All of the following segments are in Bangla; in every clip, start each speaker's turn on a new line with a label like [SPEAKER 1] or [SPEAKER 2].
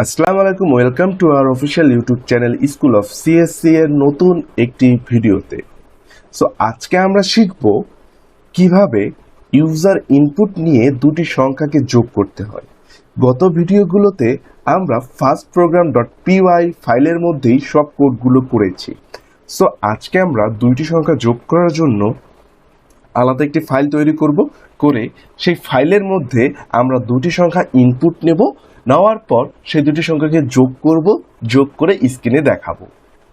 [SPEAKER 1] আসসালামু আলাইকুম, welcome to our official YouTube channel school of CSC এর নতুন একটি ভিডিওতে। সো আজকে আমরা শিখব কিভাবে ইউজার ইনপুট নিয়ে দুটি সংখ্যাকে যোগ করতে হয়। গত ভিডিওগুলোতে আমরা ফার্স্ট প্রোগ্রাম ডট পিওয়াই ফাইলের মধ্যেই সব কোডগুলো করেছি। সো আজকে আমরা দুইটি সংখ্যা যোগ করার জন্য আলাদা একটি ফাইল তৈরি করে সেই ফাইলের মধ্যে আমরা দুটি সংখ্যা ইনপুট নেওয়ার পর সেই দুটি সংখ্যাকে যোগ করে স্ক্রিনে দেখাবো।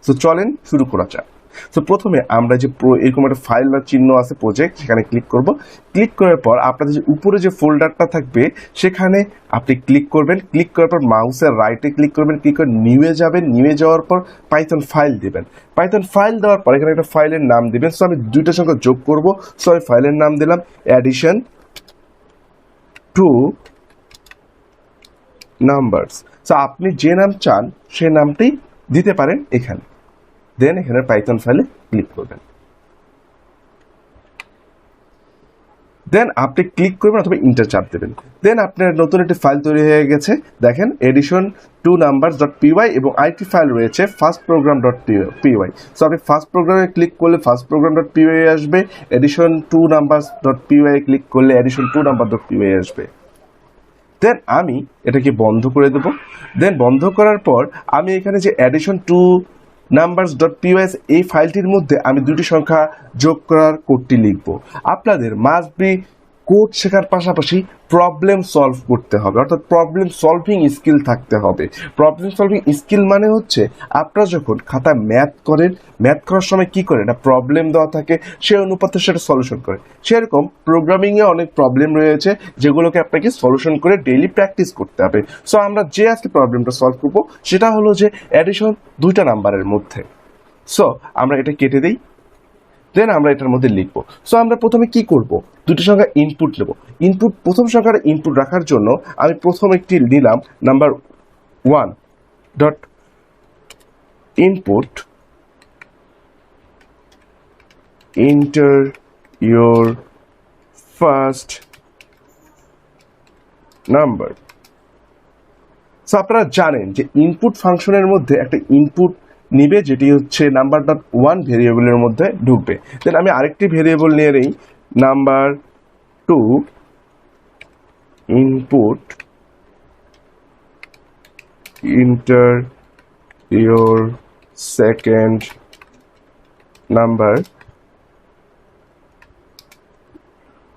[SPEAKER 1] সো চলেন শুরু করা যাক। সো প্রথমে আমরা যে এরকম একটা ফাইল বা চিহ্ন আছে প্রজেক্ট, সেখানে ক্লিক করব। ক্লিক করার পর আপনাদের যে উপরে যে ফোল্ডারটা থাকবে সেখানে আপনি ক্লিক করবেন। ক্লিক করার পর মাউসের রাইটে ক্লিক করবেন, ক্লিক করে নিউয়ে যাবেন। নিউয়ে যাওয়ার পর পাইথন ফাইল দেবেন। পাইথন ফাইল দেওয়ার পর এখানে একটা ফাইলের নাম দিবেন। সো আমি দুইটা সংখ্যা যোগ করব। সো আমি ফাইলের নাম দিলাম অ্যাডিশন টু নাম্বারস। সো আপনি যে নাম চান সেই নামটাই দিতে পারেন এখানে। দেন এখানে পাইথন ফাইলে ক্লিক করবেন। দেন আপনি ক্লিক করবেন অথবা ইন্টার চাপ দেবেন। দেন আপনার নতুন একটি ফাইল তৈরি হয়ে গেছে। দেখেন addition two numbers dot PY এবং আরেকটি ফাইল রয়েছে first program dot PY. So আপনি ফার্স্ট প্রোগ্রামে ক্লিক করলে ফার্স্ট প্রোগ্রাম ডট পিওয়াই আসবে। Addition two numbers dot PY click করলে addition two number dot PY আসবে। দেন আমি এটাকে বন্ধ করে দেব। দেন বন্ধ করার পর আমি এখানে যে addition to numbers dot POS এই ফাইলটির মধ্যে আমি দুটি সংখ্যা যোগ করার কোডটি লিখব। আপনাদের মাস্ট বি কোড শেখার পাশাপাশি প্রবলেম সলভ করতে হবে, অর্থাৎ প্রবলেম সলভিং স্কিল থাকতে হবে। প্রবলেম সলভিং স্কিল মানে হচ্ছে আপনারা যখন খাতায় ম্যাথ করার সময় কি করে, একটা প্রবলেম দেওয়া থাকে, সেই অনুপাতে সেটা সলিউশন করে। সেরকম প্রোগ্রামিংয়ে অনেক প্রবলেম রয়েছে যেগুলোকে আপনাকে সলিউশন করে ডেইলি প্র্যাকটিস করতে হবে। সো আমরা যে আজকে প্রবলেমটা সলভ করবো সেটা হলো যে অ্যাডিশন দুইটা নাম্বারের মধ্যে। সো আমরা এটা কেটে দিই। দেন আমরা এটার মধ্যে লিখবো। সো আমরা প্রথমে কি করব, দুটি সংখ্যা ইনপুট নেব। প্রথম সংখ্যার ইনপুট রাখার জন্য আমি প্রথম একটি নিলাম number 1 dot input enter your first number. So আপনারা জানেন যে ইনপুট ফাংশনের মধ্যে একটা ইনপুট নিবে যেটি হচ্ছে নাম্বার ডট ওয়ান ভেরিয়েবলের মধ্যে ঢুকবে। দেন আমি আরেকটি ভেরিয়েবল নিয়ে নেই number 2 input enter your second number.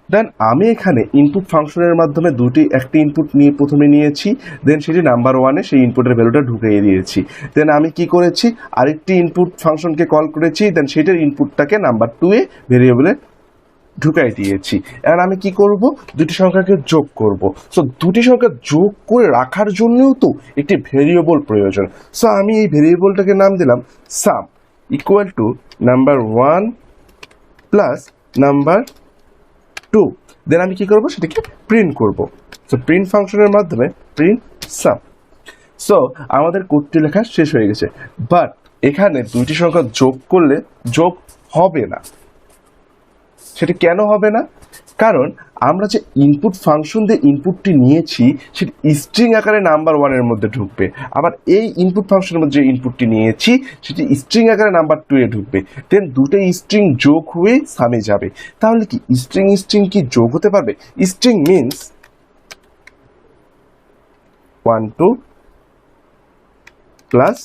[SPEAKER 1] Then আমি এখানে ইনপুট ফাংশনের মাধ্যমে একটি ইনপুট প্রথমে নিয়েছি। দেন সেটি নাম্বার 1-এ সেই ইনপুটের ভ্যালুটা ঢুকিয়ে দিয়েছি। দেন আমি কি করেছি, আরেকটি ইনপুট ফাংশনকে কল করেছি। দেন সেটার ইনপুটটাকে নাম্বার 2-এ ভেরিয়েবলে ঢুকাই দিয়েছি। এবার আমি কি করব, দুটি সংখ্যাকে যোগ করব। সো দুটি সংখ্যা যোগ করে রাখার জন্যও তো একটি ভেরিয়েবল প্রয়োজন। সো আমি এই ভেরিয়েবলটাকে নাম দিলাম সাম equal to number 1 plus number 2। দেন আমি কি করব, সেটাকে প্রিন্ট করব। সো প্রিন্ট ফাংশনের মাধ্যমে প্রিন্ট সাম। সো আমাদের কোডটি লেখা শেষ হয়ে গেছে। বাট এখানে দুইটি সংখ্যা যোগ করলে যোগ হবে না। সেটা কেন হবে না? কারণ আমরা যে ইনপুট ফাংশন দিয়ে ইনপুটটি নিয়েছি সেটি স্ট্রিং আকারে নাম্বার 1-এর মধ্যে ঢুকবে। আবার এই ইনপুট ফাংশনের মধ্যে যে ইনপুটটি নিয়েছি সেটি স্ট্রিং আকারে নাম্বার 2-এ ঢুকবে। দেন দুটোই স্ট্রিং যোগ হয়ে সামে যাবে। তাহলে কি স্ট্রিং কি যোগ হতে পারবে? String means 1 2 plus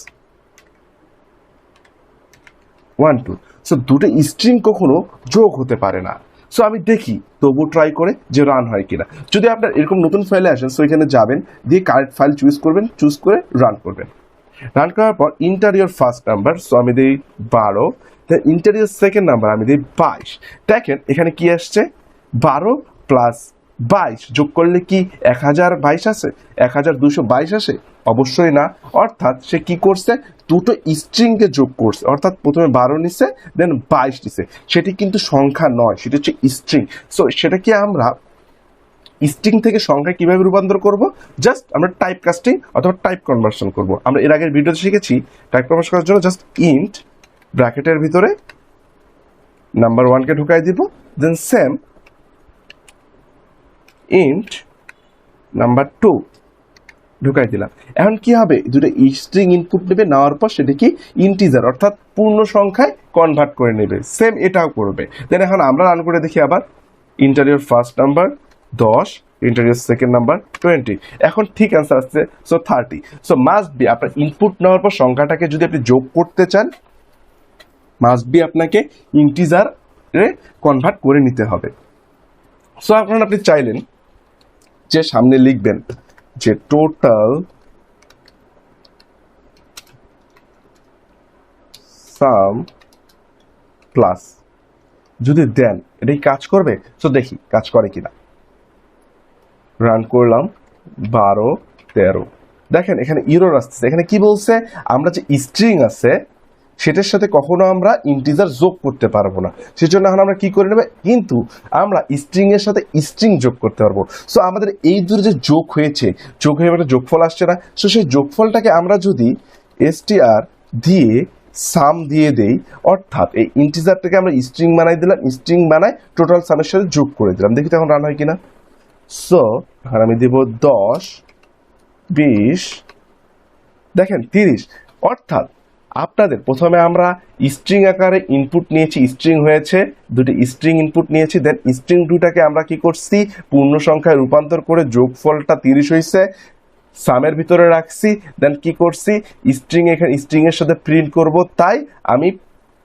[SPEAKER 1] 1 2। সো দুটো স্ট্রিং কখনো যোগ হতে পারে না। সো আমি দেখি তবু ট্রাই করে যে রান হয় কিনা। যদি আপনার এরকম নতুন ফাইলে আসেন, সো এখানে যাবেন, দিয়ে কারেক্ট ফাইল চুজ করবেন, চুজ করে রান করবেন। রান করার পর inter your first number, so আমি দিই 12। দেন ইন্টার ইয়োর সেকেন্ড নাম্বার আমি দিই 22। দেখেন এখানে কি আসছে, 12 প্লাস 22 যোগ করলে কি 1022 আসে? 1222 আসে? অবশ্যই না। অর্থাৎ সে কি করছে, দুটো স্ট্রিংকে যোগ করছে। অর্থাৎ প্রথমে 12 নিছে, দেন 22 নিছে। সেটি কিন্তু সংখ্যা নয়, সেটি হচ্ছে স্ট্রিং। সো সেটাকে আমরা স্ট্রিং থেকে সংখ্যায় কিভাবে রূপান্তর করব, জাস্ট আমরা টাইপ কাস্টিং অথবা টাইপ কনভার্সন করব। আমরা এর আগের ভিডিওতে শিখেছি টাইপ কনভার্সন করার জন্য জাস্ট ইন্ট ব্র্যাকেটের ভিতরে নাম্বার 1-কে ঢুকাই দিব। দেন সেম ইন্ট নাম্বার 2 ঢুকাই দিলাম। এখন কি হবে, দুটো স্ট্রিং ইনপুট নেবে, নেওয়ার পর সেটাকে ইন্টিজার অর্থাৎ পূর্ণ সংখ্যায় কনভার্ট করে নেবে। সেম এটাও করবে। দেন এখন আমরা রান করে দেখি আবার। ইন্টারভিউর ফার্স্ট নাম্বার 10, ইন্টারভিউর সেকেন্ড নাম্বার 20। এখন ঠিক অ্যান্সার আসছে, সো 30। সো মাস্ট বি আপনার ইনপুট নেওয়ার পর সংখ্যাটাকে যদি আপনি যোগ করতে চান, মাস্ট বি আপনাকে ইন্টিজারে কনভার্ট করে নিতে হবে। সো এখন আপনি চাইলেন যে সামনে লিখবেন যে টোটাল সাম প্লাস, যদি দেন এটাই কাজ করবে। তো দেখি কাজ করে কিনা। রান করলাম 12, 13। দেখেন এখানে ইরর আসছে। এখানে কি বলছে, আমরা যে স্ট্রিং আছে সেটার সাথে কখনো আমরা ইন্টিজার যোগ করতে পারবো না। সেজন্য এখন আমরা কি করে নেবে, কিন্তু আমরা স্ট্রিং এর সাথে স্ট্রিং যোগ করতে পারবো। সো আমাদের এই দূরে যে যোগ হয়েছে, যোগ হয়ে একটা যোগফল আসছে না, সো সেই যোগফলটাকে আমরা যদি str দিয়ে সাম দিয়ে দেই, অর্থাৎ এই ইন্টিজারটাকে আমরা স্ট্রিং বানাই দিলাম, স্ট্রিং বানাই টোটাল সামের সাথে যোগ করে দিলাম। দেখি তো এখন রান হয় কিনা। সো এখন আমি দিব 10, 20, দেখেন 30। অর্থাৎ আপনাদের প্রথমে আমরা স্ট্রিং আকারে ইনপুট নিয়েছি, স্ট্রিং হয়েছে, দুটি স্ট্রিং ইনপুট নিয়েছি। দেন স্ট্রিং দুটাকে আমরা কি করছি, পূর্ণ সংখ্যায় রূপান্তর করে যোগফলটা 30 হয়েছে, সামের ভিতরে রাখছি। দেন কি করছি, স্ট্রিং এখানে স্ট্রিং এর সাথে প্রিন্ট করব, তাই আমি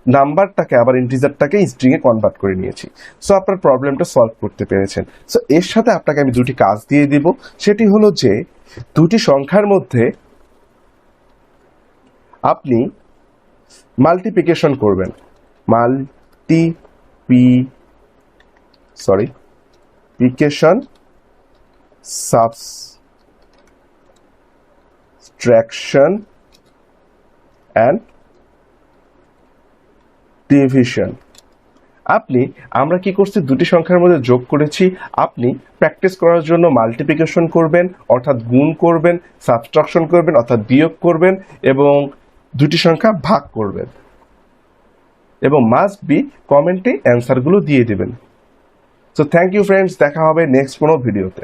[SPEAKER 1] নাম্বারটাকে আবার ইন্টিজারটাকে স্ট্রিং এ কনভার্ট করে নিয়েছি। সো আপনার প্রবলেমটা সলভ করতে পেরেছেন। সো এর সাথে আপনাকে আমি দুটি কাজ দিয়ে দিব। সেটি হলো যে দুটি সংখ্যার মধ্যে আপনি মাল্টিপ্লিকেশন করবেন। Multiplication, subtraction and division. আমরা কি করছি, দুটি সংখ্যার মধ্যে যোগ করেছি। আপনি প্র্যাকটিস করার জন্য মাল্টিপ্লিকেশন করবেন অর্থাৎ গুণ করবেন, সাবট্রাকশন করবেন অর্থাৎ বিয়োগ করবেন, এবং দুটি সংখ্যা ভাগ করবেন, এবং মাস্ট বি কমেন্টে অ্যান্সারগুলো দিয়ে দেবেন। সো থ্যাংক ইউ ফ্রেন্ডস, দেখা হবে নেক্সট কোনো ভিডিওতে।